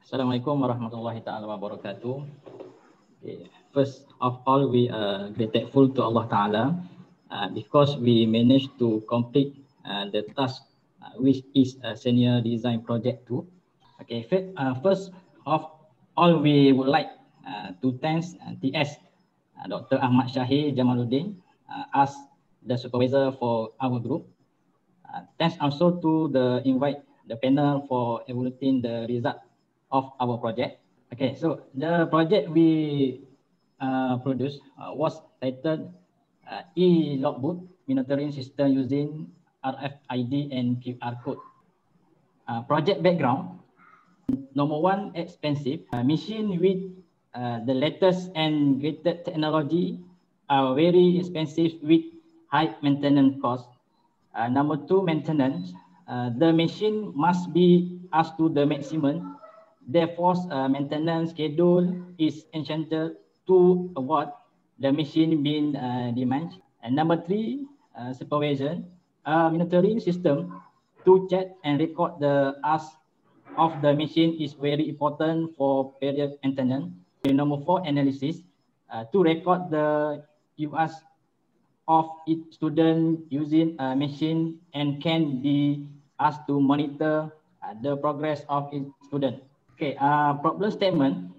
Assalamualaikum warahmatullahi taala wabarakatuh. Okay. First of all, we are grateful to Allah Taala because we managed to complete the task, which is a senior design project 2. Okay. First of all, we would like to thank TS Dr. Ahmad Shahir Jamaluddin as the supervisor for our group. Thanks also to the panel for evaluating the result of our project. Okay, so the project we produced was titled e-logbook monitoring system using RFID and QR code. Project background: number one, expensive. Machine with the latest and greatest technology are very expensive with high maintenance cost. Number two, maintenance. The machine must be up to the maximum. Therefore, maintenance schedule is essential to avoid the machine being damaged. And number three, supervision. Monitoring system to check and record the use of the machine is very important for period maintenance. And number four, analysis. To record the use of each student using a machine and can be asked to monitor the progress of each student. Okay, problem statement.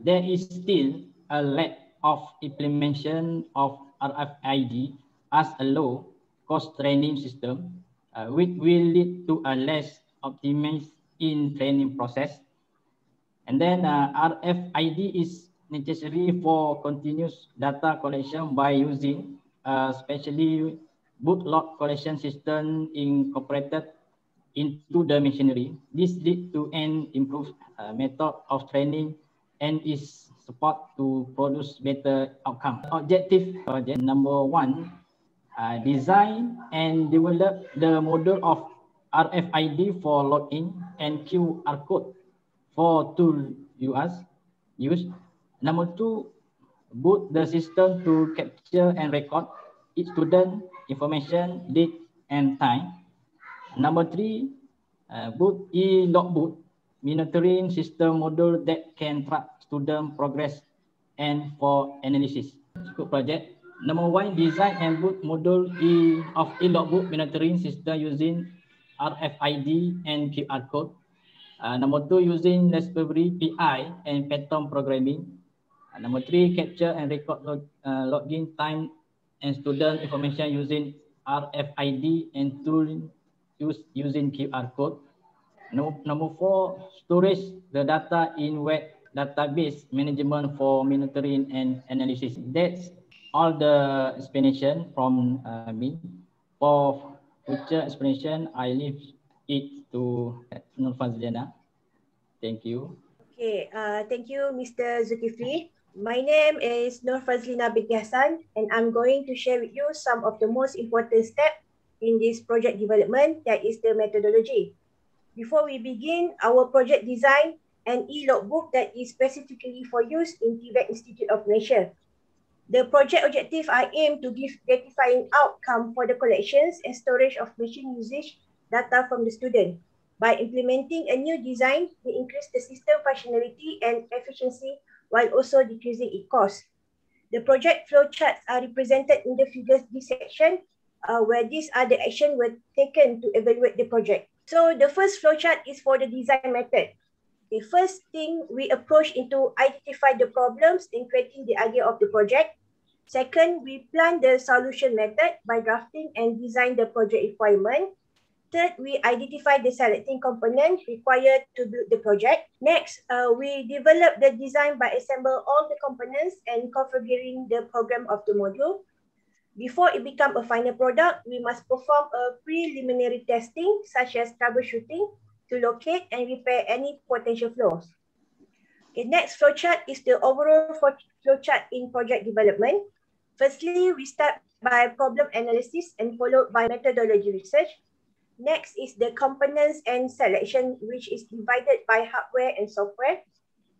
There is still a lack of implementation of RFID as a low-cost training system, which will lead to a less optimized in training process. And then RFID is necessary for continuous data collection by using especially bootload collection system incorporated into the machinery. This leads to an improved method of training and is support to produce better outcome. Objective project number one, design and develop the model of RFID for login and QR code for tool use. Number two, boot the system to capture and record each student information, date and time. Number three, boot e-logbook monitoring system model that can track student progress and for analysis. Scope project. Number one, design and boot model of e-logbook monitoring system using RFID and QR code. Number two, using Raspberry Pi and Python programming. Number three, capture and record login time and student information using RFID and tool using QR code. Number four, storage the data in web database management for monitoring and analysis. That's all the explanation from me. For future explanation, I leave it to Nur Fazliana. Thank you. Okay, thank you, Mr. Zulkifli. My name is Nur Fazlina binti Hassan, and I'm going to share with you some of the most important steps in this project development, that is the methodology. Before we begin, our project design an e-logbook that is specifically for use in TVET Institute of Malaysia. The project objective I aim to give gratifying outcome for the collections and storage of machine usage data from the student. By implementing a new design, we increase the system functionality and efficiency while also decreasing its cost. The project flowcharts are represented in the figures this section, where these are the actions were taken to evaluate the project. So the first flowchart is for the design method. The first thing we approach into identify the problems in creating the idea of the project. Second, we plan the solution method by drafting and design the project requirement. Third, we identify the selecting components required to build the project. Next, we develop the design by assemble all the components and configuring the program of the module. Before it becomes a final product, we must perform a preliminary testing such as troubleshooting to locate and repair any potential flaws. The next flowchart is the overall flowchart in project development. Firstly, we start by problem analysis and followed by methodology research. Next is the components and selection, which is divided by hardware and software.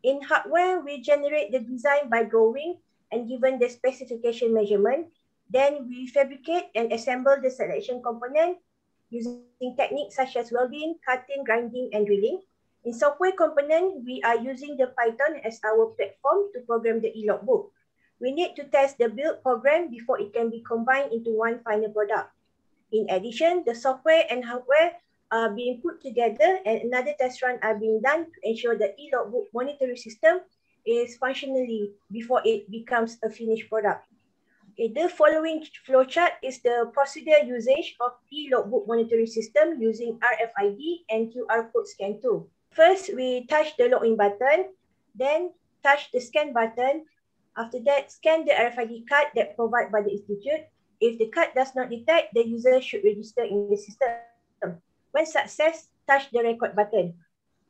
In hardware, we generate the design by drawing and given the specification measurement. Then we fabricate and assemble the selection component using techniques such as welding, cutting, grinding, and drilling. In software component, we are using the Python as our platform to program the e-logbook. We need to test the build program before it can be combined into one final product. In addition, the software and hardware are being put together and another test run are being done to ensure the e-logbook monitoring system is functionally before it becomes a finished product. Okay, the following flowchart is the procedure usage of e-logbook monitoring system using RFID and QR code scan tool. First, we touch the login button, then touch the scan button. After that, scan the RFID card that provided by the institute. If the card does not detect, the user should register in the system. When success, touch the record button,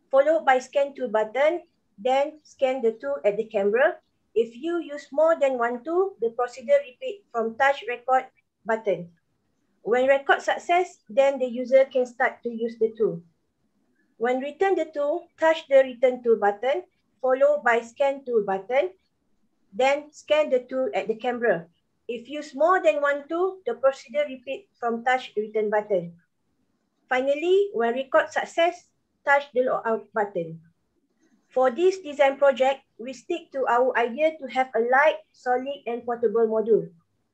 followed by scan tool button, then scan the tool at the camera. If you use more than one tool, the procedure repeat from touch record button. When record success, then the user can start to use the tool. When return the tool, touch the return tool button, followed by scan tool button, then scan the tool at the camera. If use more than one tool, the procedure repeat from touch return button. Finally, when record success, touch the logout button. For this design project, we stick to our idea to have a light, solid, and portable module.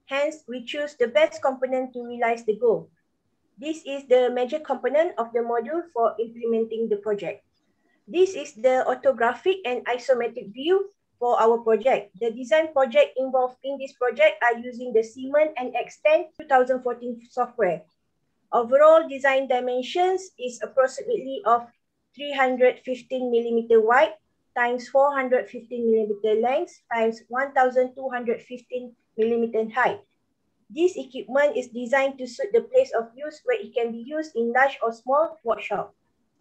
Hence, we choose the best component to realize the goal. This is the major component of the module for implementing the project. This is the orthographic and isometric view for our project. The design project involved in this project are using the Siemens NX10 2014 software. Overall design dimensions is approximately of 315 mm wide times 415 mm length times 1215 mm height. This equipment is designed to suit the place of use where it can be used in large or small workshop.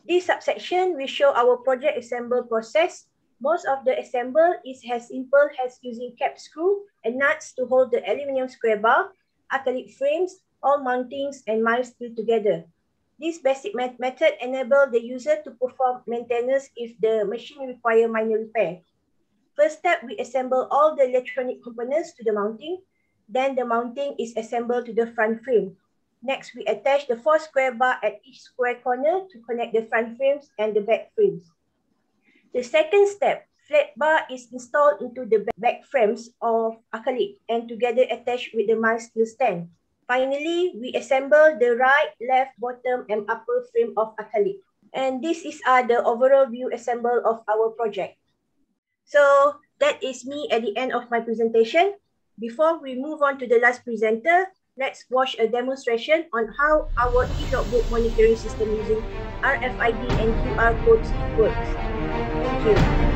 This subsection will show our project assemble process. Most of the assemble is as simple as using cap screw and nuts to hold the aluminum square bar, acrylic frames, all mountings and mild steel together. This basic method enables the user to perform maintenance if the machine requires minor repair. First step, we assemble all the electronic components to the mounting. Then the mounting is assembled to the front frame. Next, we attach the 4 square bar at each square corner to connect the front frames and the back frames. The second step, flat bar is installed into the back frames of acrylic and together attached with the mild steel stand. Finally, we assemble the right, left, bottom, and upper frame of acrylic. And this is the overall view assemble of our project. So that is me at the end of my presentation. Before we move on to the last presenter, let's watch a demonstration on how our e-logbook monitoring system using RFID and QR codes works. Thank you.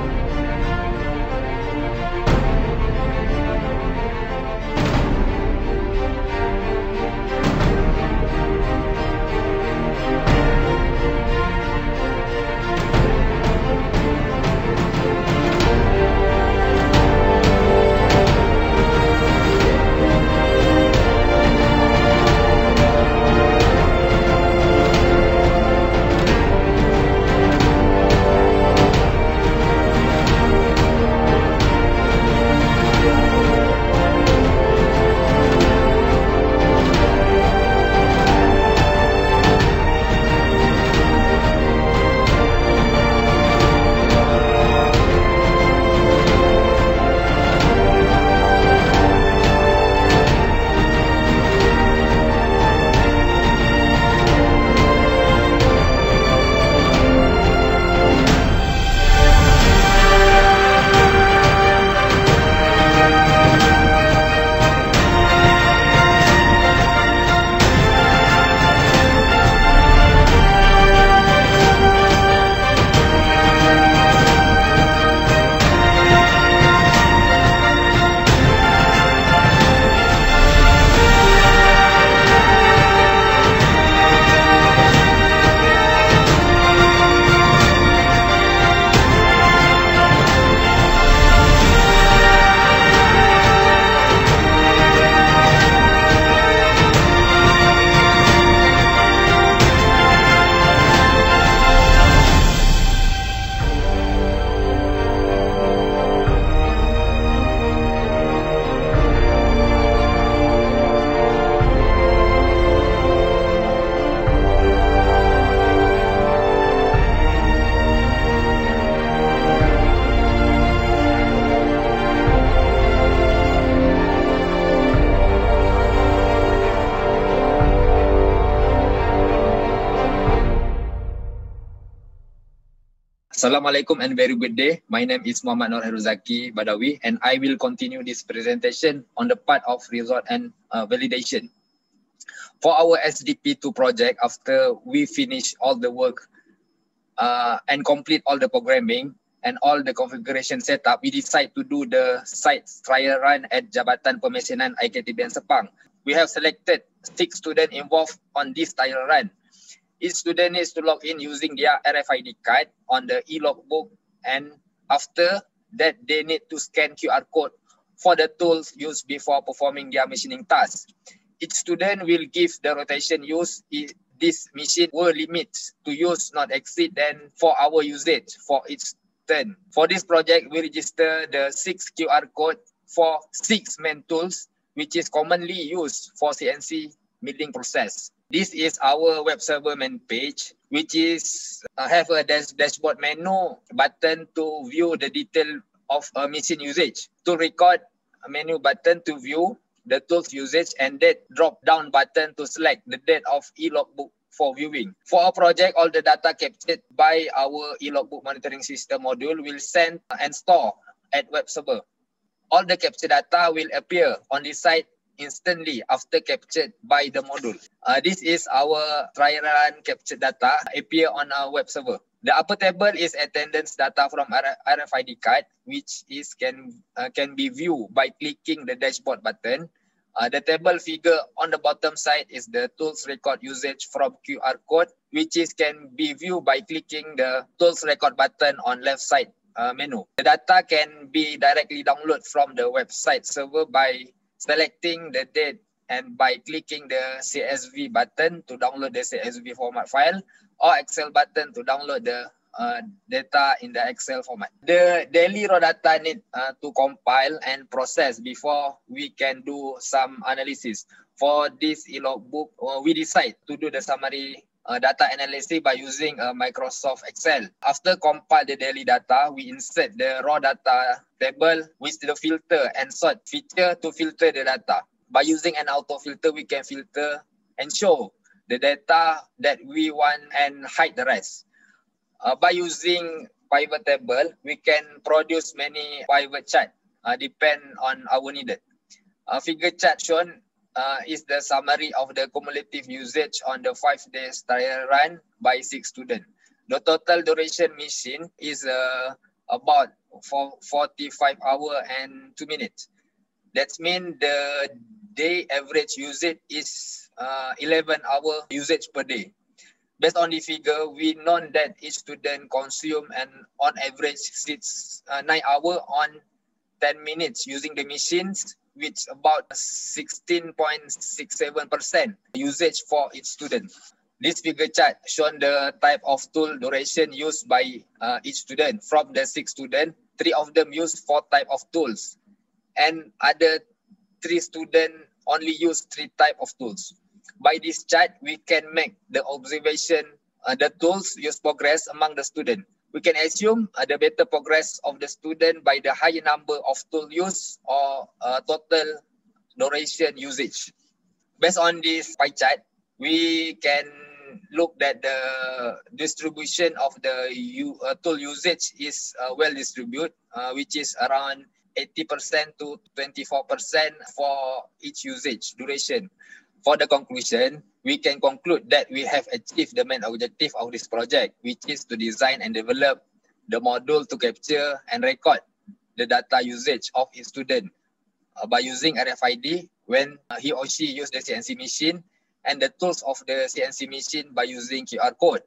Assalamualaikum and very good day. My name is Muhammad Nur Heruzaki Badawi and I will continue this presentation on the part of result and validation. For our SDP2 project, after we finish all the work and complete all the programming and all the configuration setup, we decide to do the site trial run at Jabatan Pemesenan IKTBN Sepang. We have selected 6 students involved on this trial run. Each student needs to log in using their RFID card on the e-logbook, and after that they need to scan QR code for the tools used before performing their machining task. Each student will give the rotation use. This machine will limit to use not exceed than 4 hour usage for each turn. For this project, we register the 6 QR code for 6 main tools, which is commonly used for CNC milling process. This is our web server main page, which is have a dashboard menu button to view the detail of a machine usage. To record, a menu button to view the tools usage, and that drop down button to select the date of e-logbook for viewing. For our project, all the data captured by our e-logbook monitoring system module will send and store at web server. All the captured data will appear on the site instantly after captured by the module. This is our trial run captured data appear on our web server. The upper table is attendance data from RFID card, which is can be viewed by clicking the dashboard button. The table figure on the bottom side is the tools record usage from QR code, which is can be viewed by clicking the tools record button on left side menu. The data can be directly downloaded from the website server by selecting the date and by clicking the CSV button to download the CSV format file, or Excel button to download the data in the Excel format. The daily raw data need to compile and process before we can do some analysis. For this e-logbook, we decide to do the summary data analysis by using Microsoft Excel. After compile the daily data, we insert the raw data table with the filter and sort feature to filter the data. By using an auto filter, we can filter and show the data that we want and hide the rest. By using pivot table, we can produce many pivot chart depend on our needed. Figure chart shown is the summary of the cumulative usage on the 5 days trial run by 6 students. The total duration machine is about 45 hours and 2 minutes. That means the day average usage is 11 hours usage per day. Based on the figure, we know that each student consume and on average 9 hours on 10 minutes using the machines, which about 16.67% usage for each student. This figure chart shows the type of tool duration used by each student. From the 6 students, 3 of them use 4 type of tools, and other 3 students only use 3 type of tools. By this chart, we can make the observation the tools use progress among the students. We can assume the better progress of the student by the higher number of tool use or total duration usage. Based on this pie chart, we can look that the distribution of the tool usage is well distributed, which is around 80% to 24% for each usage duration. For the conclusion, we can conclude that we have achieved the main objective of this project, which is to design and develop the module to capture and record the data usage of each student by using RFID when he or she use the CNC machine, and the tools of the CNC machine by using QR code.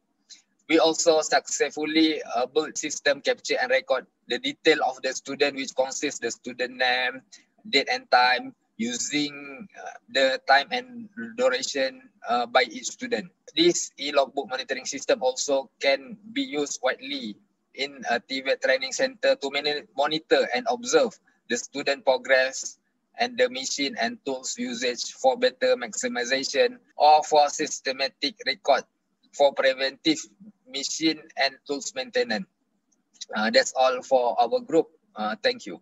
We also successfully built system capture and record the detail of the student, which consists the student name, date and time, using the time and duration by each student. This e-logbook monitoring system also can be used widely in a TVET training center to monitor and observe the student progress and the machine and tools usage for better maximization or for systematic record for preventive machine and tools maintenance. That's all for our group. Thank you.